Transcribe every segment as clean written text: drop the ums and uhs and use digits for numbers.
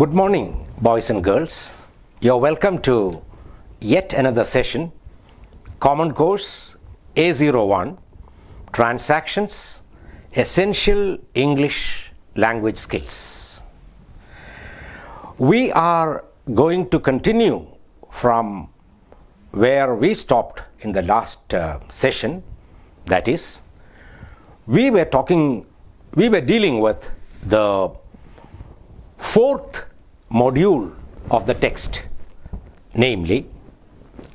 Good morning, boys and girls. You're welcome to yet another session, Common Course A01, Transactions, Essential English Language Skills. We are going to continue from where we stopped in the last session. That is, we were dealing with the fourth module of the text, namely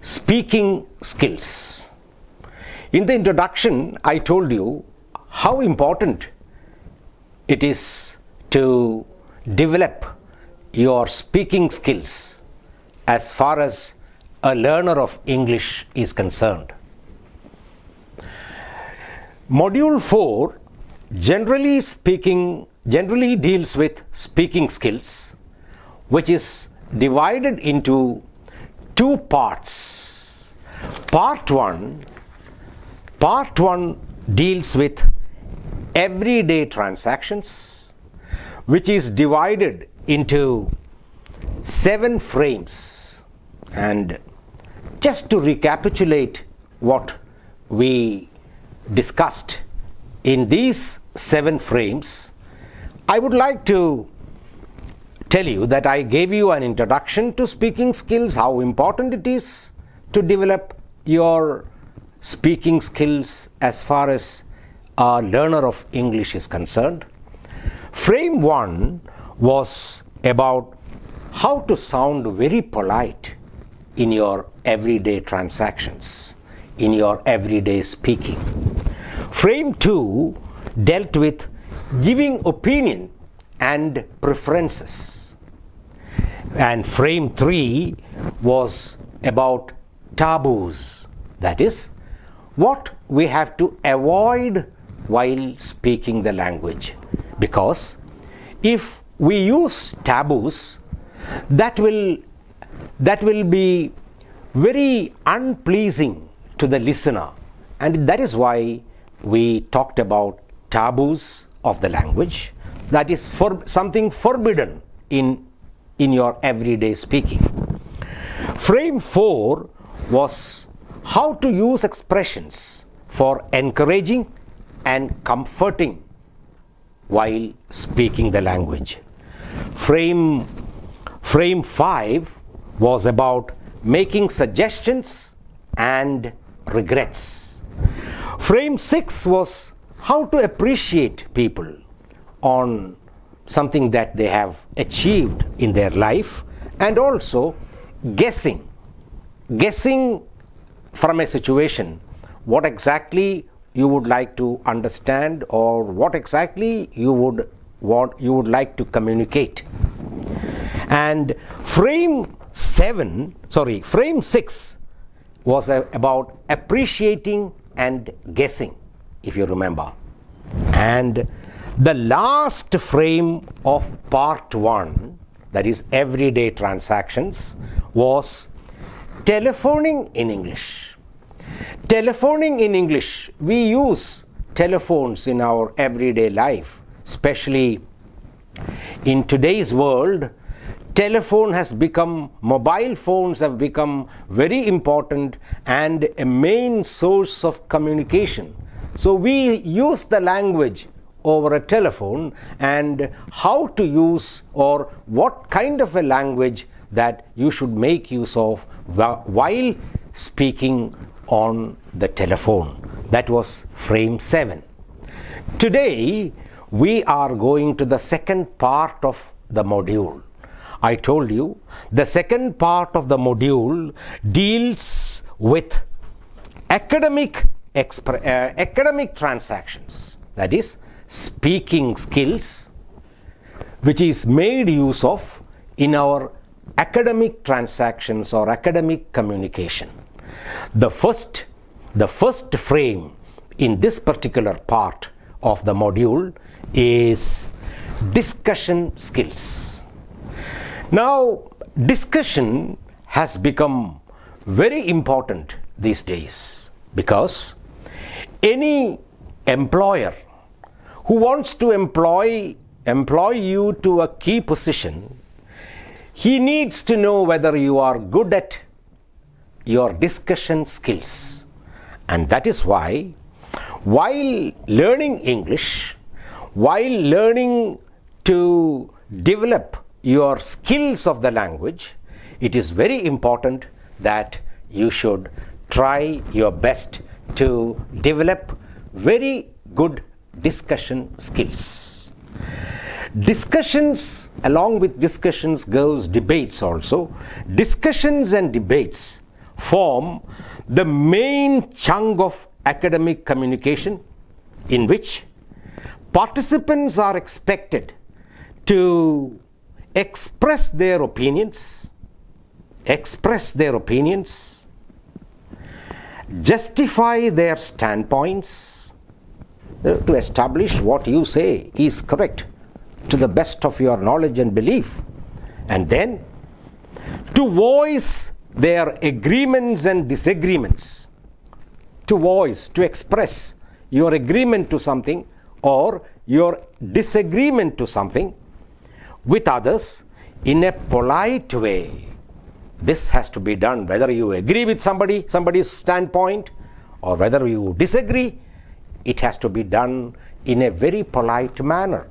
speaking skills. In the introduction, I told you how important it is to develop your speaking skills as far as a learner of English is concerned. Module 4 generally deals with speaking skills, which is divided into two parts. Part 1 deals with everyday transactions, which is divided into 7 frames. And just to recapitulate what we discussed in these 7 frames, I would like to tell you that I gave you an introduction to speaking skills, how important it is to develop your speaking skills as far as a learner of English is concerned. Frame 1 was about how to sound very polite in your everyday transactions, in your everyday speaking. Frame 2 dealt with giving opinion and preferences. And frame 3 was about taboos, that is, what we have to avoid while speaking the language. Because if we use taboos, that will be very unpleasing to the listener, and that is why we talked about taboos of the language, that is something forbidden in your everyday speaking. Frame 4 was how to use expressions for encouraging and comforting while speaking the language. Frame 5 was about making suggestions and regrets. Frame 6 was how to appreciate people on something that they have achieved in their life, and also guessing from a situation what exactly you would like to understand or what exactly you would like to communicate. And frame 6 was about appreciating and guessing, if you remember. And the last frame of part 1, that is everyday transactions, was telephoning in English. Telephoning in English, we use telephones in our everyday life, especially in today's world. Mobile phones have become very important and a main source of communication. So we use the language over a telephone, and how to use or what kind of a language that you should make use of while speaking on the telephone. That was frame 7. Today we are going to the second part of the module. I told you the second part of the module deals with academic transactions, that is, speaking skills, which is made use of in our academic transactions or academic communication. The first frame in this particular part of the module is discussion skills. Now, discussion has become very important these days because any employer who wants to employ you to a key position he needs to know whether you are good at your discussion skills. And that is why, while learning English, while learning to develop your skills of the language, it is very important that you should try your best to develop very good discussion skills. Discussions, along with discussions goes debates also. Discussions and debates form the main chunk of academic communication, in which participants are expected to express their opinions, justify their standpoints, to establish what you say is correct to the best of your knowledge and belief, and then to voice their agreements and disagreements, to express your agreement to something or your disagreement to something with others in a polite way. This has to be done whether you agree with somebody's standpoint, or whether you disagree. It has to be done in a very polite manner.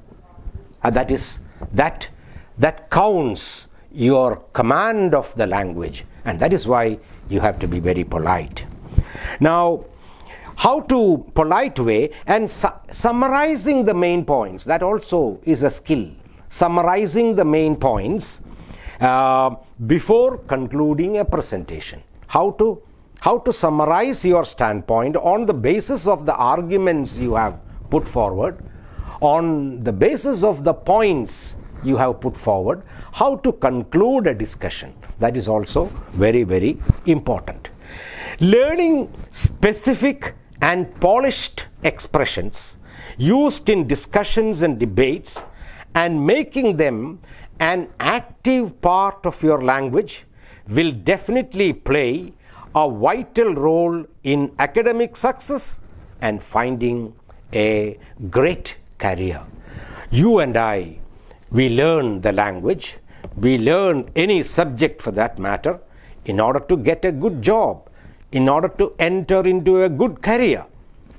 And that counts your command of the language, and that is why you have to be very polite. Now, how to polite way, and summarizing the main points, that also is a skill. Summarizing the main points before concluding a presentation. How to summarize your standpoint on the basis of the arguments you have put forward, on the basis of the points you have put forward, how to conclude a discussion. That is also very, very important. Learning specific and polished expressions used in discussions and debates and making them an active part of your language will definitely play a vital role in academic success and finding a great career. You and I, we learn the language, we learn any subject for that matter, in order to get a good job, in order to enter into a good career.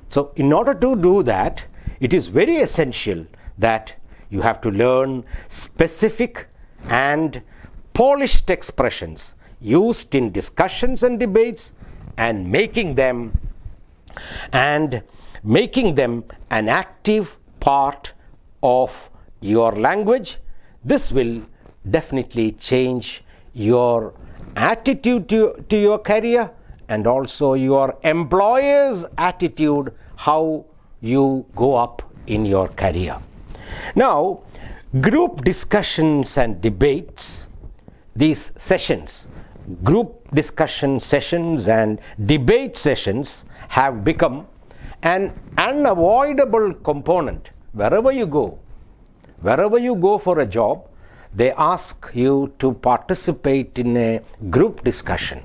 So in order to do that, it is very essential that you have to learn specific and polished expressions used in discussions and debates, and making them an active part of your language. This will definitely change your attitude to your career, and also your employer's attitude, how you go up in your career. Now, group discussions and debates, these sessions, group discussion sessions and debate sessions have become an unavoidable component. Wherever you go for a job, they ask you to participate in a group discussion.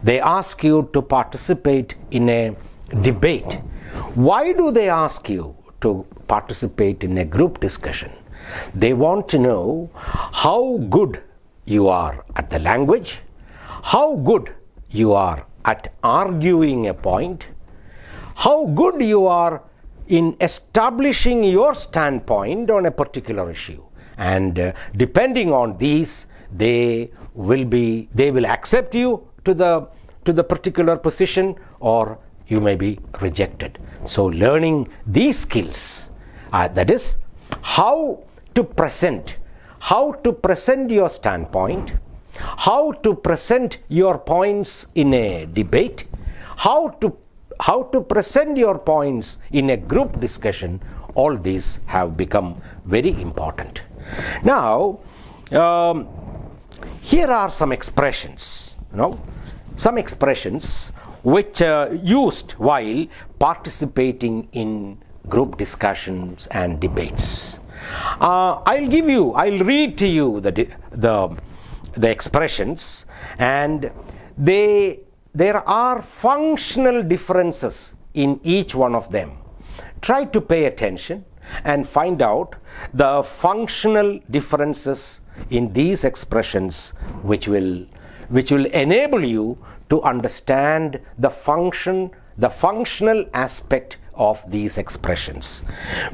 They ask you to participate in a debate. Why do they ask you to participate in a group discussion? They want to know how good you are at the language, how good you are at arguing a point, how good you are in establishing your standpoint on a particular issue. And depending on these, they will accept you to the particular position, or you may be rejected. So learning these skills, that is how to present your standpoint, how to present your points in a debate, how to present your points in a group discussion, all these have become very important. Now, here are some expressions, some expressions which are used while participating in group discussions and debates. I'll read to you the expressions, and there are functional differences in each one of them. Try to pay attention and find out the functional differences in these expressions which will enable you to understand the functional aspect of these expressions.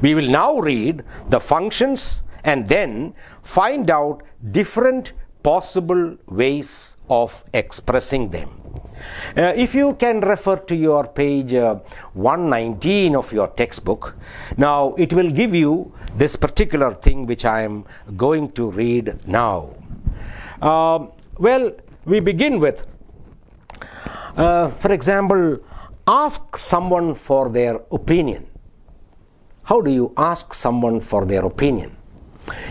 We will now read the functions and then find out different possible ways of expressing them. If you can refer to your page 119 of your textbook, now it will give you this particular thing which I am going to read now. Well, we begin with, for example, ask someone for their opinion. How do you ask someone for their opinion?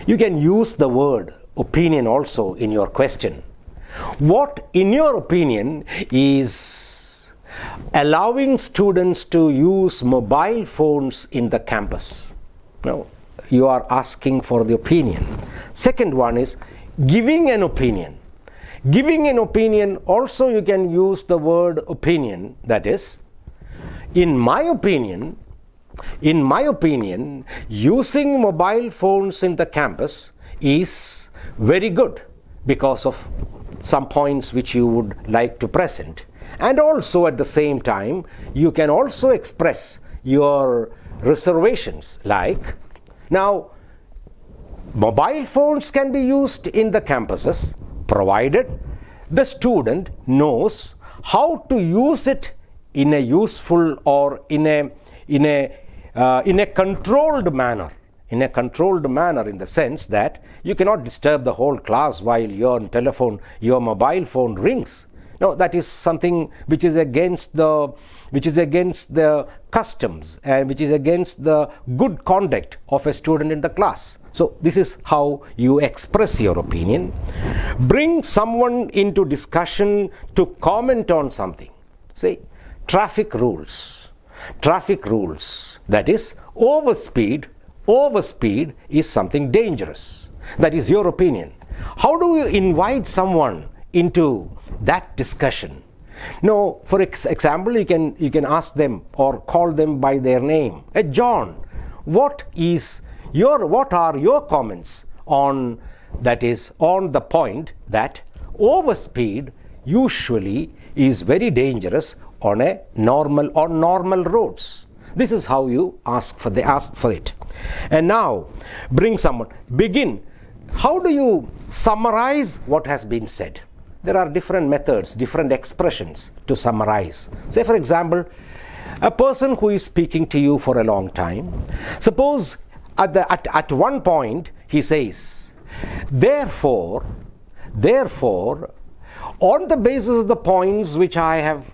You can use the word opinion also in your question. What, in your opinion, is allowing students to use mobile phones in the campus? No, you are asking for the opinion. Second one is giving an opinion. Giving an opinion, also you can use the word opinion, that is, in my opinion, using mobile phones in the campus is very good because of some points which you would like to present. And also at the same time, you can also express your reservations, like, now, mobile phones can be used in the campuses provided the student knows how to use it in a useful or in a controlled manner. In a controlled manner, in the sense that you cannot disturb the whole class while your mobile phone rings. No, that is something which is against the customs and which is against the good conduct of a student in the class. So this is how you express your opinion. Bring someone into discussion to comment on something. Say, traffic rules. That is, overspeed is something dangerous. That is your opinion. How do you invite someone into that discussion? No, for example, you can ask them or call them by their name. Hey, John, what are your comments on the point that overspeed usually is very dangerous on normal roads? This is how you ask for it. And now, bring someone. Begin. How do you summarize what has been said? There are different methods, different expressions to summarize. Say, for example, a person who is speaking to you for a long time. Suppose at one point he says, therefore, on the basis of the points which I have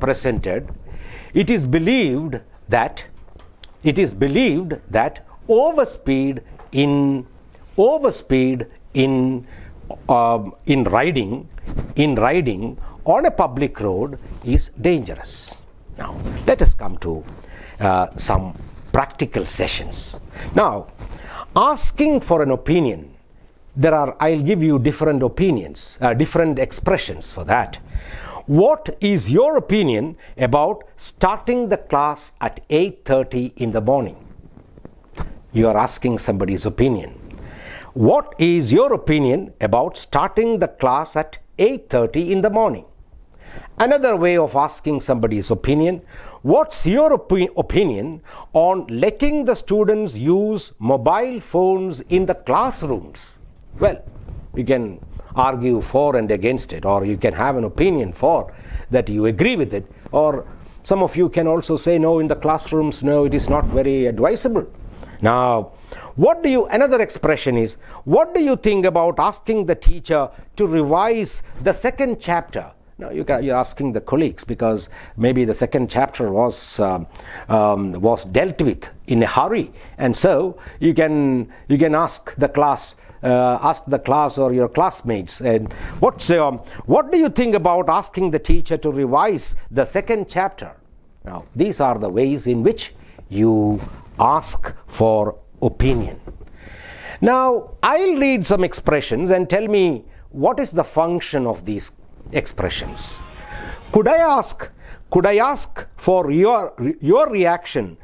presented, it is believed that overspeed in riding on a public road is dangerous. Now, let us come to some practical sessions. Now, asking for an opinion, I'll give you different opinions, different expressions for that. What is your opinion about starting the class at 8:30 in the morning? You are asking somebody's opinion. What is your opinion about starting the class at 8:30 in the morning? Another way of asking somebody's opinion, what's your opinion on letting the students use mobile phones in the classrooms? Well, you can argue for and against it, or you can have an opinion for that you agree with it, or some of you can also say, no, in the classrooms, no, it is not very advisable. Now, another expression is, what do you think about asking the teacher to revise the second chapter? Now, you're asking the colleagues because maybe the second chapter was dealt with in a hurry, and so you can ask the class or your classmates, and what do you think about asking the teacher to revise the second chapter? Now, these are the ways in which you ask for opinion. Now, I'll read some expressions and tell me what is the function of these expressions. Could I ask for your reaction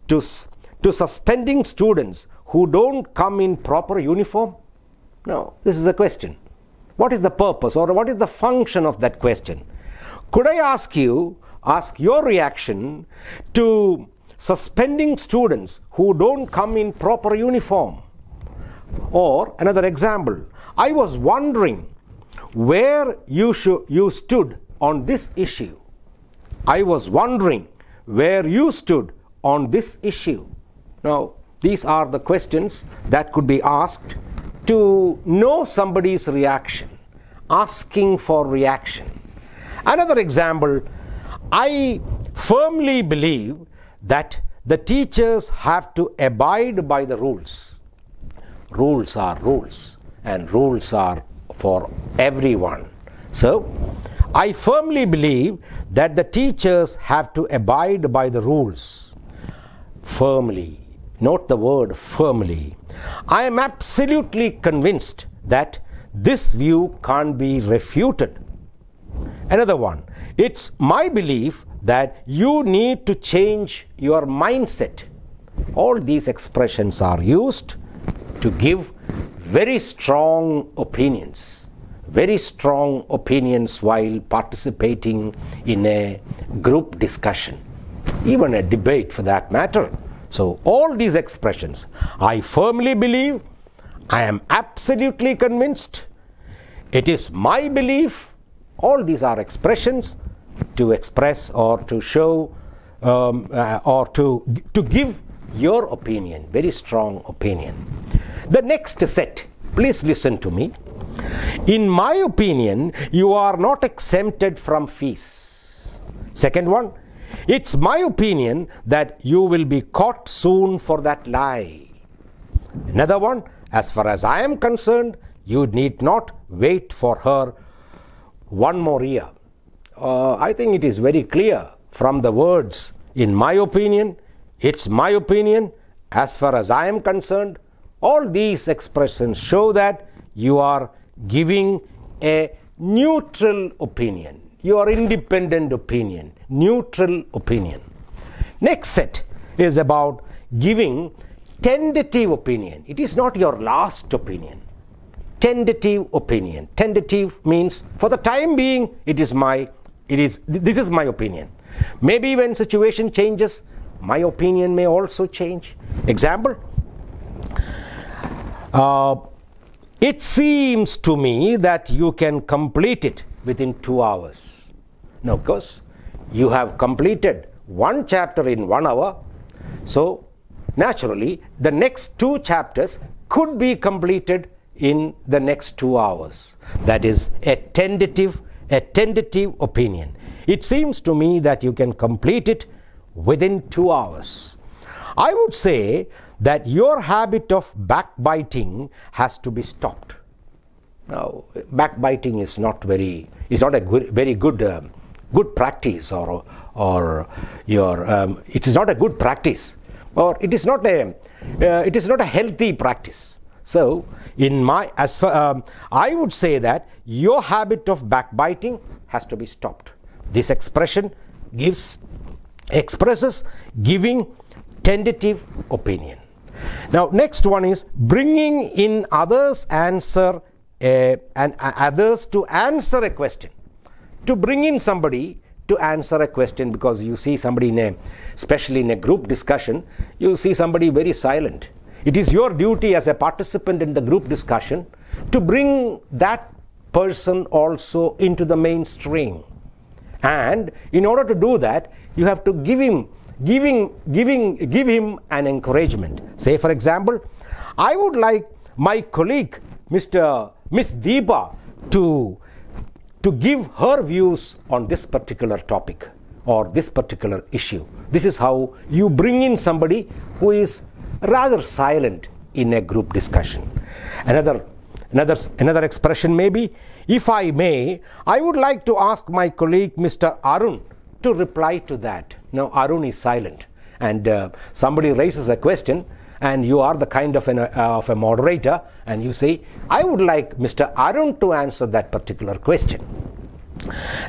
to suspending students who don't come in proper uniform? No, this is a question. What is the purpose or what is the function of that question? Could I ask your reaction to suspending students who don't come in proper uniform? Or another example, I was wondering where you stood on this issue. I was wondering where you stood on this issue. Now, these are the questions that could be asked to know somebody's reaction, asking for reaction. Another example, I firmly believe that the teachers have to abide by the rules. Rules are rules, and rules are for everyone. So, I firmly believe that the teachers have to abide by the rules. Firmly. Note the word firmly. I am absolutely convinced that this view can't be refuted. Another one. It's my belief that you need to change your mindset. All these expressions are used to give very strong opinions. Very strong opinions while participating in a group discussion, even a debate for that matter. So all these expressions, I firmly believe, I am absolutely convinced, it is my belief, all these are expressions to express or to show or to give your opinion, very strong opinion. The next set, please listen to me. In my opinion, you are not exempted from fees. Second one, it's my opinion that you will be caught soon for that lie. Another one, as far as I am concerned, you need not wait for her one more year. I think it is very clear from the words, in my opinion, it's my opinion, as far as I am concerned. All these expressions show that you are giving a neutral opinion, your independent opinion, neutral opinion. Next set is about giving tentative opinion. It is not your last opinion. Tentative opinion. Tentative means for the time being this is my opinion. Maybe when situation changes, my opinion may also change. Example, it seems to me that you can complete it within 2 hours. Now, of course, you have completed one chapter in 1 hour. So, naturally, the next 2 chapters could be completed in the next 2 hours. That is a tentative opinion. It seems to me that you can complete it within 2 hours. I would say that your habit of backbiting has to be stopped. Now, backbiting is not very good practice, or it is not a good practice, or it is not a healthy practice. So, I would say that your habit of backbiting has to be stopped. This expression expresses giving tentative opinion. Now, next one is bringing in others to answer a question. To bring in somebody to answer a question, because you see somebody especially in a group discussion, you see somebody very silent. It is your duty as a participant in the group discussion to bring that person also into the mainstream. And in order to do that, you have to give him an encouragement. Say, for example, I would like my colleague, Miss Deepa, to give her views on this particular topic or this particular issue. This is how you bring in somebody who is rather silent in a group discussion. Another expression may be, if I may, I would like to ask my colleague, Mr. Arun, to reply to that. Now, Arun is silent, and somebody raises a question, and you are the kind of a moderator, and you say, I would like Mr. Arun to answer that particular question.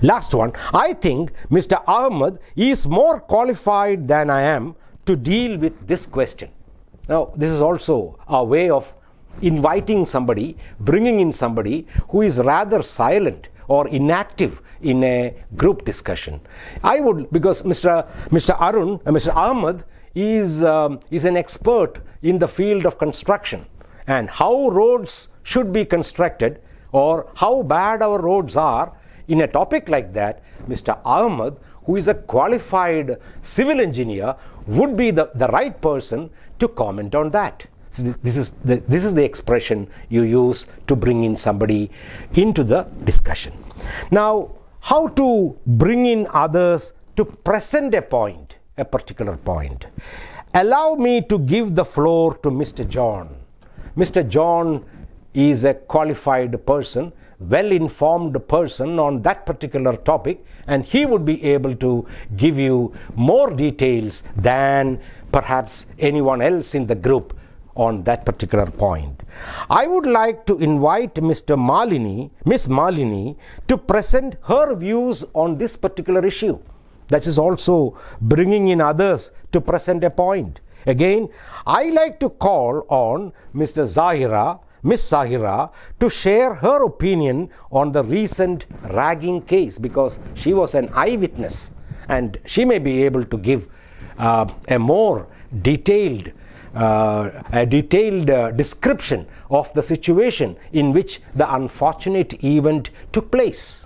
Last one, I think Mr. Ahmed is more qualified than I am to deal with this question. Now, this is also a way of inviting somebody, bringing in somebody who is rather silent or inactive in a group discussion. I would, because Mr. Ahmed is an expert in the field of construction and how roads should be constructed or how bad our roads are. In a topic like that, Mr. Ahmed, who is a qualified civil engineer, would be the right person to comment on that. So this is the expression you use to bring in somebody into the discussion. Now, how to bring in others to present a point, a particular point. Allow me to give the floor to Mr. John. Mr. John is a qualified person, well-informed person on that particular topic, and he would be able to give you more details than perhaps anyone else in the group on that particular point. I would like to invite Miss Malini, to present her views on this particular issue. That is also bringing in others to present a point. Again, I like to call on Miss Zahira, to share her opinion on the recent ragging case, because she was an eyewitness and she may be able to give a more detailed description of the situation in which the unfortunate event took place.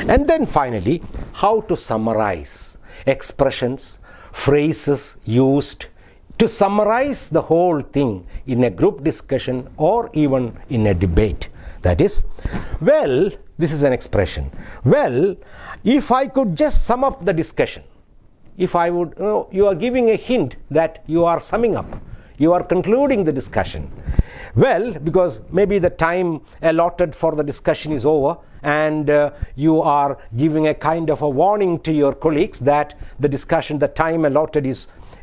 And then finally, how to summarize expressions, phrases used to summarize the whole thing in a group discussion or even in a debate. That is, well, this is an expression. Well, if I could just sum up the discussion, if I would, you are giving a hint that you are summing up, you are concluding the discussion. Well, because maybe the time allotted for the discussion is over, and you are giving a kind of a warning to your colleagues that the discussion, the time allotted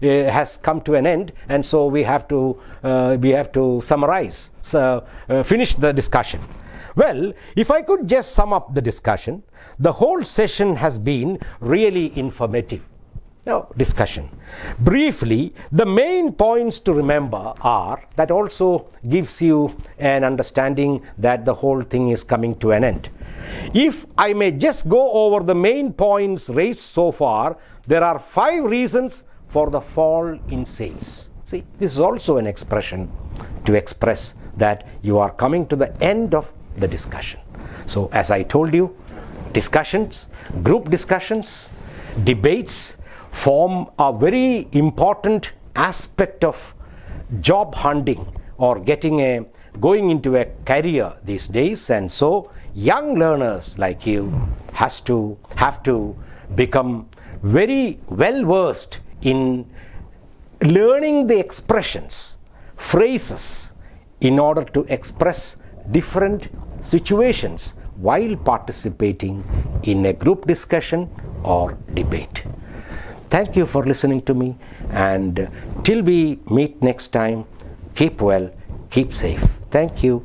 has come to an end, and so we have to summarize, finish the discussion. Well, if I could just sum up the discussion, the whole session has been really informative. Now, discussion. Briefly, the main points to remember are, that also gives you an understanding that the whole thing is coming to an end. If I may just go over the main points raised so far, there are 5 reasons for the fall in sales. See, this is also an expression to express that you are coming to the end of the discussion. So, as I told you, discussions, group discussions, debates form a very important aspect of job hunting or going into a career these days, and so young learners like you have to become very well versed in learning the expressions, phrases, in order to express different situations while participating in a group discussion or debate. Thank you for listening to me, and till we meet next time, keep well, keep safe. Thank you.